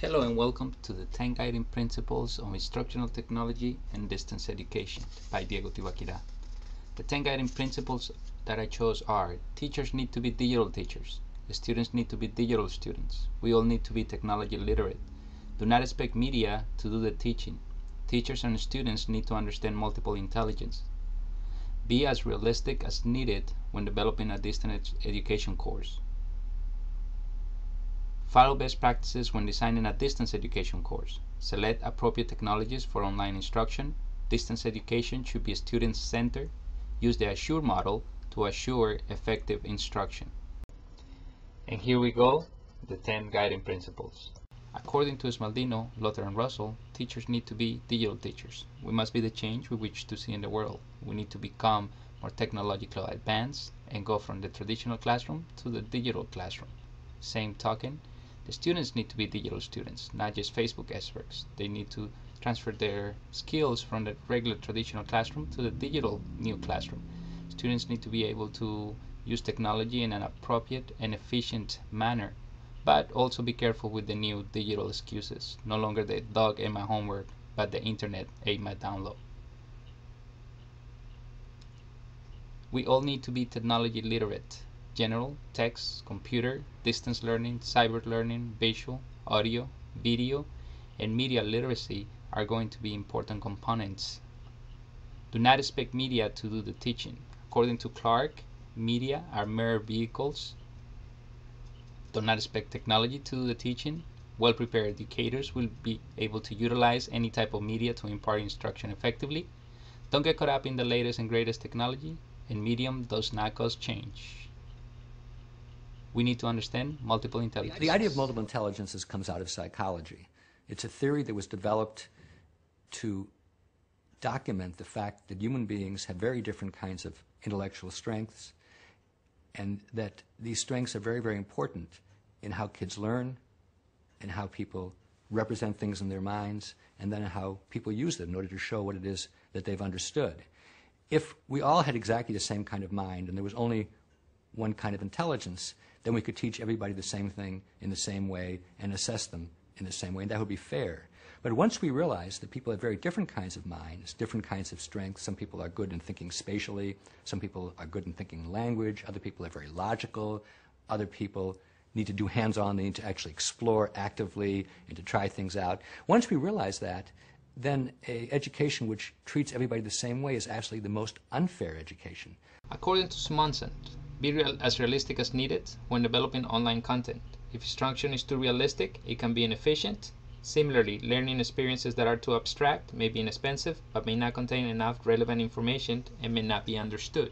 Hello and welcome to the 10 Guiding Principles of Instructional Technology and Distance Education by Diego Tibaquira. The 10 guiding principles that I chose are: teachers need to be digital teachers, the students need to be digital students, we all need to be technology literate, do not expect media to do the teaching, teachers and students need to understand multiple intelligence, be as realistic as needed when developing a distance education course, follow best practices when designing a distance education course. Select appropriate technologies for online instruction. Distance education should be student-centered. Use the Assure model to assure effective instruction. And here we go, the 10 guiding principles. According to Smaldino, Lothar, and Russell, teachers need to be digital teachers. We must be the change we wish to see in the world. We need to become more technologically advanced and go from the traditional classroom to the digital classroom. Same token, the students need to be digital students, not just Facebook experts. They need to transfer their skills from the regular traditional classroom to the digital new classroom. Students need to be able to use technology in an appropriate and efficient manner, but also be careful with the new digital excuses. No longer the dog ate my homework, but the internet ate my download. We all need to be technology literate. General, text, computer, distance learning, cyber learning, visual, audio, video, and media literacy are going to be important components. Do not expect media to do the teaching. According to Clark, media are mere vehicles. Do not expect technology to do the teaching. Well-prepared educators will be able to utilize any type of media to impart instruction effectively. Don't get caught up in the latest and greatest technology, and medium does not cause change. We need to understand multiple intelligences. The idea of multiple intelligences comes out of psychology. It's a theory that was developed to document the fact that human beings have very different kinds of intellectual strengths, and that these strengths are very, very important in how kids learn, and how people represent things in their minds, and then how people use them in order to show what it is that they've understood. If we all had exactly the same kind of mind and there was only one kind of intelligence, then we could teach everybody the same thing in the same way and assess them in the same way, and that would be fair. But once we realize that people have very different kinds of minds, different kinds of strengths, some people are good in thinking spatially, some people are good in thinking language, other people are very logical, other people need to do hands-on, they need to actually explore actively and to try things out. Once we realize that, then an education which treats everybody the same way is actually the most unfair education. According to Simonson, be as realistic as needed when developing online content. If instruction is too realistic, it can be inefficient. Similarly, learning experiences that are too abstract may be inexpensive, but may not contain enough relevant information and may not be understood.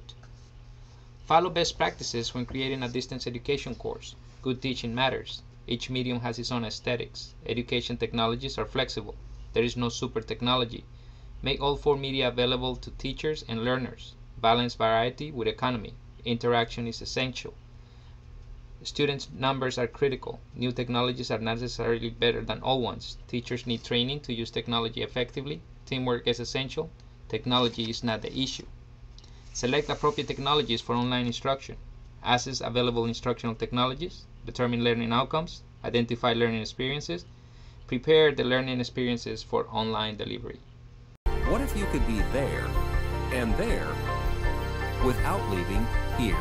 Follow best practices when creating a distance education course. Good teaching matters. Each medium has its own aesthetics. Education technologies are flexible. There is no super technology. Make all 4 media available to teachers and learners. Balance variety with economy. Interaction is essential. Students' numbers are critical. New technologies are not necessarily better than old ones. Teachers need training to use technology effectively. Teamwork is essential. Technology is not the issue. Select appropriate technologies for online instruction. Assess available instructional technologies. Determine learning outcomes. Identify learning experiences. Prepare the learning experiences for online delivery. What if you could be there and there without leaving here?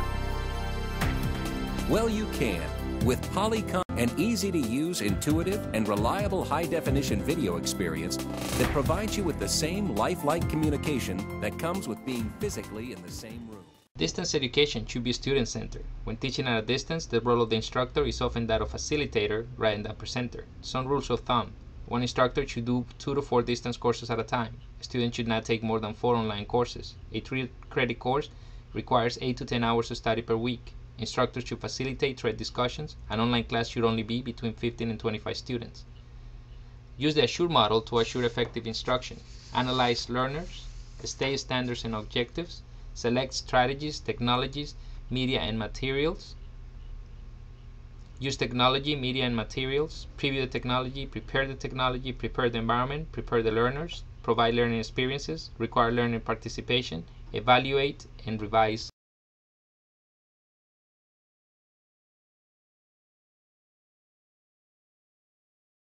Well, you can with Polycom, an easy-to-use, intuitive, and reliable high-definition video experience that provides you with the same lifelike communication that comes with being physically in the same room. Distance education should be student-centered. When teaching at a distance, the role of the instructor is often that of facilitator rather than presenter. Some rules of thumb. One instructor should do 2 to 4 distance courses at a time. A student should not take more than 4 online courses. A 3-credit course requires 8 to 10 hours of study per week. Instructors should facilitate thread discussions. An online class should only be between 15 and 25 students. Use the Assure model to assure effective instruction. Analyze learners, state standards and objectives, select strategies, technologies, media and materials. Use technology, media and materials, preview the technology, prepare the environment, prepare the learners, provide learning experiences, require learner participation, evaluate and revise